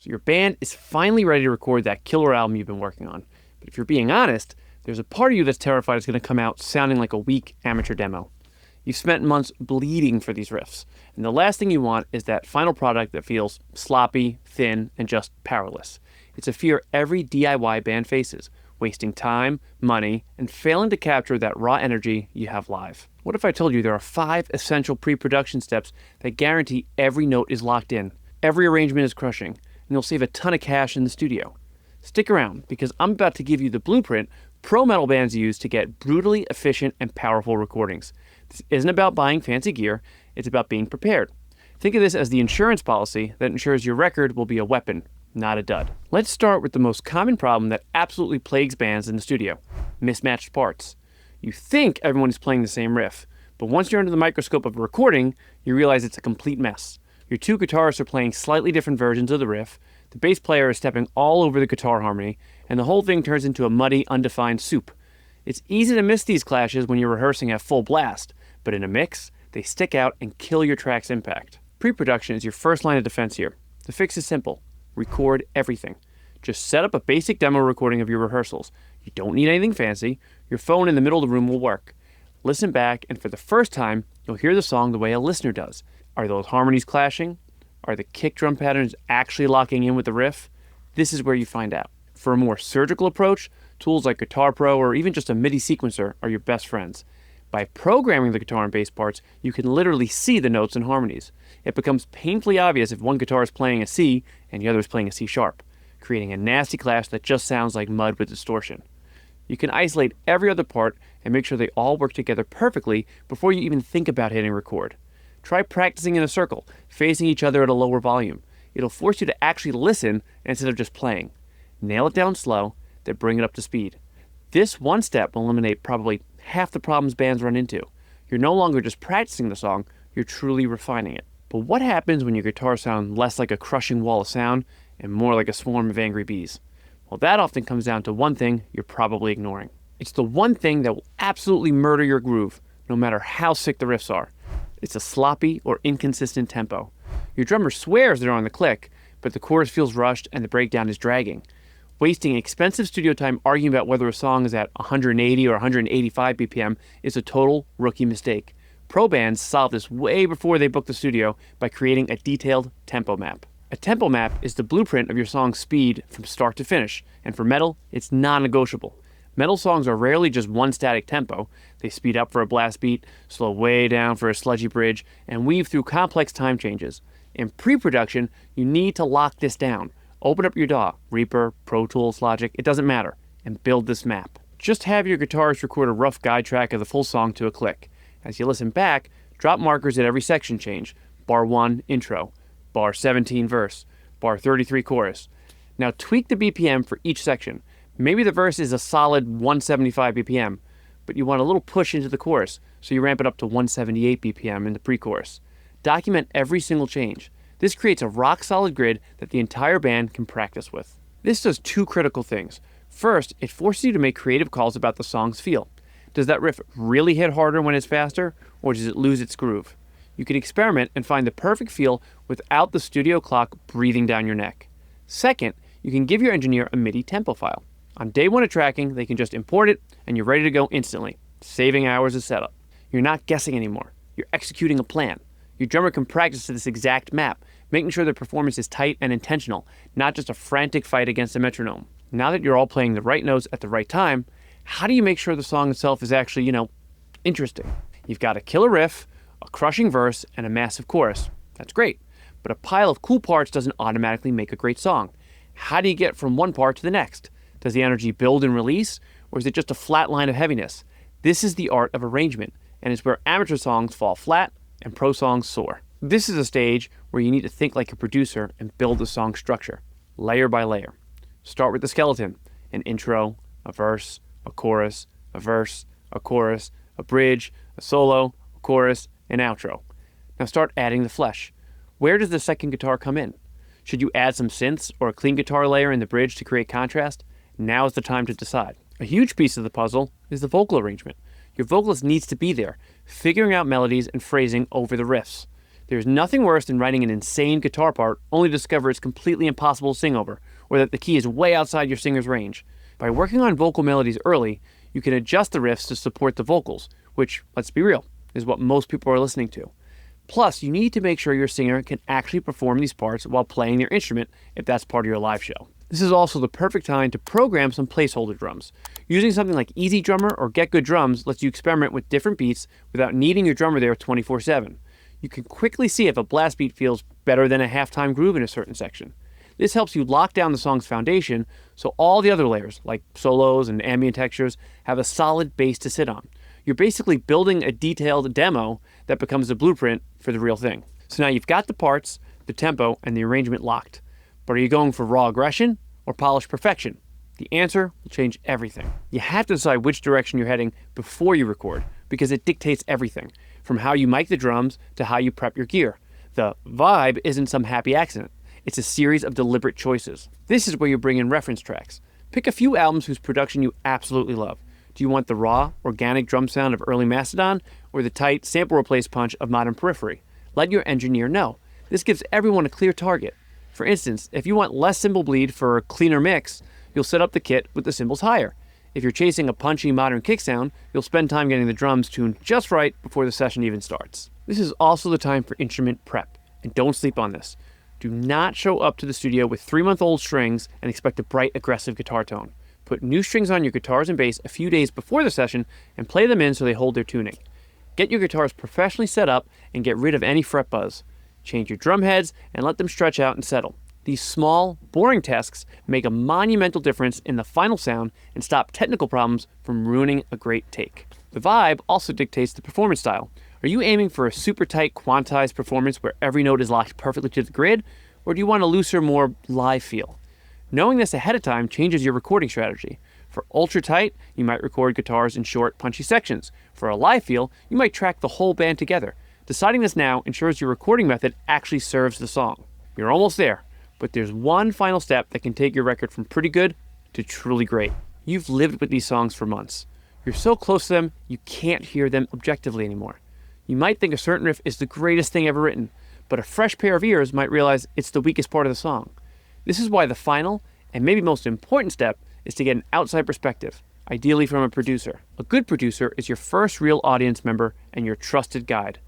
So your band is finally ready to record that killer album you've been working on. But if you're being honest, there's a part of you that's terrified it's going to come out sounding like a weak amateur demo. You've spent months bleeding for these riffs, and the last thing you want is that final product that feels sloppy, thin, and just powerless. It's a fear every DIY band faces, wasting time, money, and failing to capture that raw energy you have live. What if I told you there are 5 essential pre-production steps that guarantee every note is locked in, every arrangement is crushing, and you'll save a ton of cash in the studio? Stick around, because I'm about to give you the blueprint pro metal bands use to get brutally efficient and powerful recordings. This isn't about buying fancy gear, it's about being prepared. Think of this as the insurance policy that ensures your record will be a weapon, not a dud. Let's start with the most common problem that absolutely plagues bands in the studio: mismatched parts. You think everyone is playing the same riff, but once you're under the microscope of a recording, you realize it's a complete mess. Your 2 guitarists are playing slightly different versions of the riff, the bass player is stepping all over the guitar harmony, and the whole thing turns into a muddy, undefined soup. It's easy to miss these clashes when you're rehearsing at full blast, but in a mix, they stick out and kill your track's impact. Pre-production is your first line of defense here. The fix is simple: record everything. Just set up a basic demo recording of your rehearsals. You don't need anything fancy. Your phone in the middle of the room will work. Listen back, and for the first time, you'll hear the song the way a listener does. Are those harmonies clashing? Are the kick drum patterns actually locking in with the riff? This is where you find out. For a more surgical approach, tools like Guitar Pro or even just a MIDI sequencer are your best friends. By programming the guitar and bass parts, you can literally see the notes and harmonies. It becomes painfully obvious if one guitar is playing a C and the other is playing a C sharp, creating a nasty clash that just sounds like mud with distortion. You can isolate every other part and make sure they all work together perfectly before you even think about hitting record. Try practicing in a circle, facing each other at a lower volume. It'll force you to actually listen instead of just playing. Nail it down slow, then bring it up to speed. This one step will eliminate probably half the problems bands run into. You're no longer just practicing the song, you're truly refining it. But what happens when your guitar sounds less like a crushing wall of sound and more like a swarm of angry bees? Well, that often comes down to one thing you're probably ignoring. It's the one thing that will absolutely murder your groove, no matter how sick the riffs are. It's a sloppy or inconsistent tempo. Your drummer swears they're on the click, but the chorus feels rushed and the breakdown is dragging. Wasting expensive studio time arguing about whether a song is at 180 or 185 BPM is a total rookie mistake. Pro bands solve this way before they book the studio by creating a detailed tempo map. A tempo map is the blueprint of your song's speed from start to finish, and for metal, it's non-negotiable. Metal songs are rarely just one static tempo. They speed up for a blast beat, slow way down for a sludgy bridge, and weave through complex time changes. In pre-production, you need to lock this down. Open up your DAW, Reaper, Pro Tools, Logic, it doesn't matter, and build this map. Just have your guitarist record a rough guide track of the full song to a click. As you listen back, drop markers at every section change. Bar 1, intro. Bar 17, verse. Bar 33, chorus. Now tweak the BPM for each section. Maybe the verse is a solid 175 BPM, but you want a little push into the chorus, so you ramp it up to 178 BPM in the pre-chorus. Document every single change. This creates a rock-solid grid that the entire band can practice with. This does 2 critical things. First, it forces you to make creative calls about the song's feel. Does that riff really hit harder when it's faster, or does it lose its groove? You can experiment and find the perfect feel without the studio clock breathing down your neck. Second, you can give your engineer a MIDI tempo file. On day 1 of tracking, they can just import it, and you're ready to go instantly, saving hours of setup. You're not guessing anymore. You're executing a plan. Your drummer can practice to this exact map, making sure their performance is tight and intentional, not just a frantic fight against a metronome. Now that you're all playing the right notes at the right time, how do you make sure the song itself is actually, interesting? You've got a killer riff, a crushing verse, and a massive chorus. That's great. But a pile of cool parts doesn't automatically make a great song. How do you get from one part to the next? Does the energy build and release, or is it just a flat line of heaviness? This is the art of arrangement, and it's where amateur songs fall flat and pro songs soar. This is a stage where you need to think like a producer and build the song structure, layer by layer. Start with the skeleton: an intro, a verse, a chorus, a verse, a chorus, a bridge, a solo, a chorus, an outro. Now start adding the flesh. Where does the second guitar come in? Should you add some synths or a clean guitar layer in the bridge to create contrast? Now is the time to decide. A huge piece of the puzzle is the vocal arrangement. Your vocalist needs to be there, figuring out melodies and phrasing over the riffs. There's nothing worse than writing an insane guitar part only to discover it's completely impossible to sing over, or that the key is way outside your singer's range. By working on vocal melodies early, you can adjust the riffs to support the vocals, which, let's be real, is what most people are listening to. Plus, you need to make sure your singer can actually perform these parts while playing their instrument if that's part of your live show. This is also the perfect time to program some placeholder drums. Using something like Easy Drummer or Get Good Drums lets you experiment with different beats without needing your drummer there 24/7. You can quickly see if a blast beat feels better than a halftime groove in a certain section. This helps you lock down the song's foundation so all the other layers, like solos and ambient textures, have a solid base to sit on. You're basically building a detailed demo that becomes the blueprint for the real thing. So now you've got the parts, the tempo, and the arrangement locked. But are you going for raw aggression or polished perfection? The answer will change everything. You have to decide which direction you're heading before you record, because it dictates everything, from how you mic the drums to how you prep your gear. The vibe isn't some happy accident. It's a series of deliberate choices. This is where you bring in reference tracks. Pick a few albums whose production you absolutely love. Do you want the raw, organic drum sound of early Mastodon or the tight, sample replace punch of Modern Periphery? Let your engineer know. This gives everyone a clear target. For instance, if you want less cymbal bleed for a cleaner mix, you'll set up the kit with the cymbals higher. If you're chasing a punchy modern kick sound, you'll spend time getting the drums tuned just right before the session even starts. This is also the time for instrument prep, and don't sleep on this. Do not show up to the studio with 3-month-old strings and expect a bright, aggressive guitar tone. Put new strings on your guitars and bass a few days before the session and play them in so they hold their tuning. Get your guitars professionally set up and get rid of any fret buzz. Change your drum heads and let them stretch out and settle. These small, boring tasks make a monumental difference in the final sound and stop technical problems from ruining a great take. The vibe also dictates the performance style. Are you aiming for a super tight, quantized performance where every note is locked perfectly to the grid, or do you want a looser, more live feel? Knowing this ahead of time changes your recording strategy. For ultra tight, you might record guitars in short, punchy sections. For a live feel, you might track the whole band together. Deciding this now ensures your recording method actually serves the song. You're almost there, but there's one final step that can take your record from pretty good to truly great. You've lived with these songs for months. You're so close to them, you can't hear them objectively anymore. You might think a certain riff is the greatest thing ever written, but a fresh pair of ears might realize it's the weakest part of the song. This is why the final, and maybe most important step, is to get an outside perspective, ideally from a producer. A good producer is your first real audience member and your trusted guide.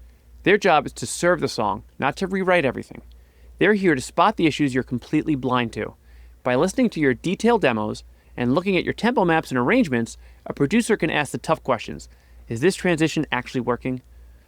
Their job is to serve the song, not to rewrite everything. They're here to spot the issues you're completely blind to. By listening to your detailed demos and looking at your tempo maps and arrangements, a producer can ask the tough questions. Is this transition actually working?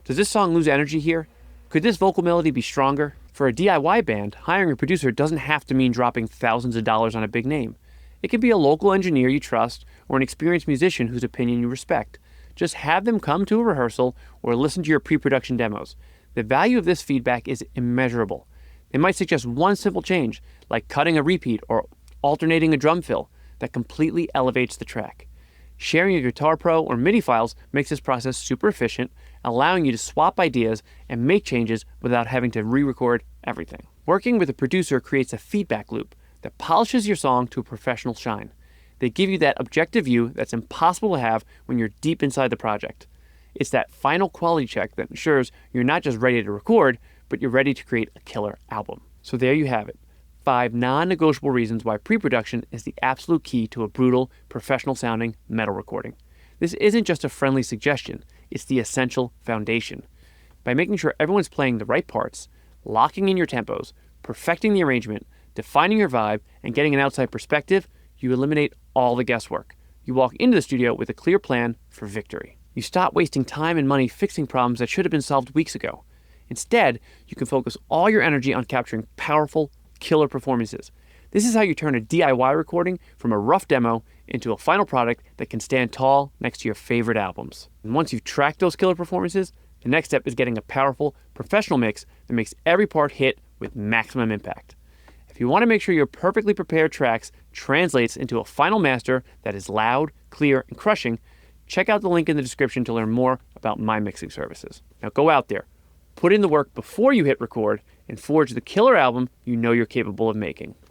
Does this song lose energy here? Could this vocal melody be stronger? For a DIY band, hiring a producer doesn't have to mean dropping thousands of dollars on a big name. It can be a local engineer you trust or an experienced musician whose opinion you respect. Just have them come to a rehearsal or listen to your pre-production demos. The value of this feedback is immeasurable. They might suggest one simple change, like cutting a repeat or alternating a drum fill, that completely elevates the track. Sharing your Guitar Pro or MIDI files makes this process super efficient, allowing you to swap ideas and make changes without having to re-record everything. Working with a producer creates a feedback loop that polishes your song to a professional shine. They give you that objective view that's impossible to have when you're deep inside the project. It's that final quality check that ensures you're not just ready to record, but you're ready to create a killer album. So there you have it. 5 non-negotiable reasons why pre-production is the absolute key to a brutal, professional-sounding metal recording. This isn't just a friendly suggestion, it's the essential foundation. By making sure everyone's playing the right parts, locking in your tempos, perfecting the arrangement, defining your vibe, and getting an outside perspective, you eliminate all the guesswork. You walk into the studio with a clear plan for victory. You stop wasting time and money fixing problems that should have been solved weeks ago. Instead, you can focus all your energy on capturing powerful, killer performances. This is how you turn a DIY recording from a rough demo into a final product that can stand tall next to your favorite albums. And once you've tracked those killer performances, the next step is getting a powerful, professional mix that makes every part hit with maximum impact. If you want to make sure your perfectly prepared tracks translates into a final master that is loud, clear, and crushing, check out the link in the description to learn more about my mixing services. Now go out there, put in the work before you hit record, and forge the killer album you know you're capable of making.